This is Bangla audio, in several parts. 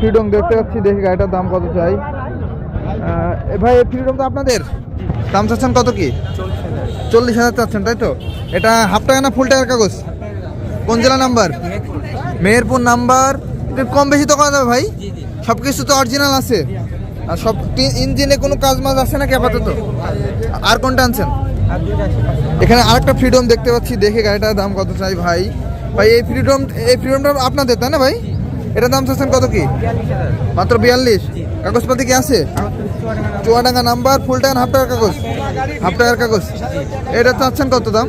ফ্রিডম দেখতে পাচ্ছি, দেখি গাড়িটার দাম কত চাই। ভাই এই ফ্রিডম তো আপনাদের দাম চাচ্ছেন কত কি? 40,000 চাচ্ছেন, তাই তো? এটা হাফ টাকা না ফুল টাকার কাগজ? কোন জেলা নাম্বার? মেহেরপুর নাম্বার। কম বেশি তো করা যাবে ভাই? সব কিছু তো অরিজিনাল আছে? আর সব ইঞ্জিনে কোনো কাজ মাজ আছে নাকি আপাতত? আর কোনটা আনছেন? এখানে আরেকটা ফ্রিডম দেখতে পাচ্ছি, দেখে গাড়িটার দাম কত চাই ভাই? ভাই এই ফ্রিডমটা আপনাদের তাই না ভাই? এটার দাম চাচ্ছেন কত কি? মাত্র 42। কাগজপাতি কি আছে? চুয়াডাঙ্গা নাম্বার, ফুল টাকা হাফ টাকার কাগজ? হাফ টাকার কাগজ। এটা চাচ্ছেন কত দাম?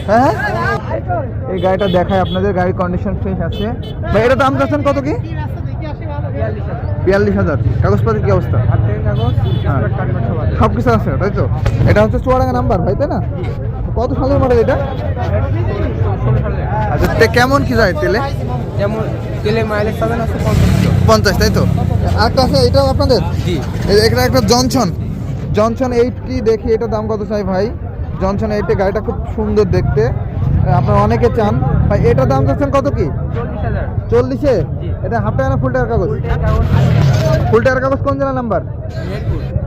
হ্যাঁ, এই গাড়িটা দেখায় আপনাদের, গাড়ির কন্ডিশন ফ্রেশ আছে ভাই। এটা দাম চাচ্ছেন কত কি? 42,000। কাগজপাতি কি অবস্থা? সব কিছু আছে তাই তো? এটা হচ্ছে চুয়াডাঙ্গা নাম্বার ভাই, তাই না? কত সালের মডেল এটা? আচ্ছা, কেমন কি যায় তেলে? যেমন তেলে মাইলেজ পাবেন আছে 50, তাই তো? একটা আছে, এটাও আপনাদের? এটা একটা জনসন 80 দেখি, এটা দাম কত চাই ভাই? জনসন 80, গাড়িটা খুব সুন্দর দেখতে, আপনারা অনেকে চান ভাই। এটার দাম চাচ্ছেন কত কি? 40-এ? এটা হাফ টাকা না ফুল টাকার কাগজ? ফুল টাকার কাগজ। কোন জেলা নাম্বার?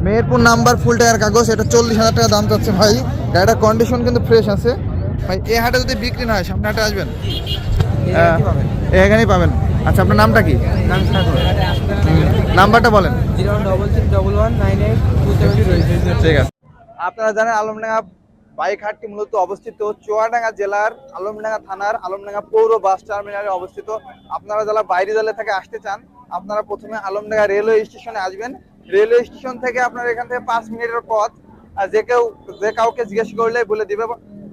মেহেরপুর নাম্বার, ফুল টাকার কাগজ। এটা 40,000 টাকা দাম চাচ্ছে ভাই। গাড়িটার কন্ডিশন কিন্তু ফ্রেশ আছে ভাই। এই হাটে যদি বিক্রি না হয় সামনে হাটে আসবেন, এখানেই পাবেন। আচ্ছা, আপনার নামটা কি? নাম্বারটা বলেন। 066119827। ঠিক আছে। আপনারা জানেন আলমডাঙ্গা বাইক হাটটি মূলত অবস্থিত চুয়াডাঙ্গা জেলার আলমডাঙ্গা থানার আলমডাঙ্গা পৌর বাস টার্মিনালে অবস্থিত। আপনারা যারা বাইরে জেলা থেকে আসতে চান, আপনারা প্রথমে আলমডাঙ্গা রেলওয়ে স্টেশনে আসবেন। রেলওয়ে স্টেশন থেকে আপনার এখান থেকে 5 মিনিটের পথ। আর যে কাউকে জিজ্ঞেস করলে বলে দিবে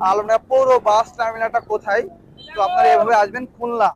আলমডাঙ্গা পৌর বাস টার্মিনালটা কোথায়। তো আপনারা এভাবে আসবেন খুলনা।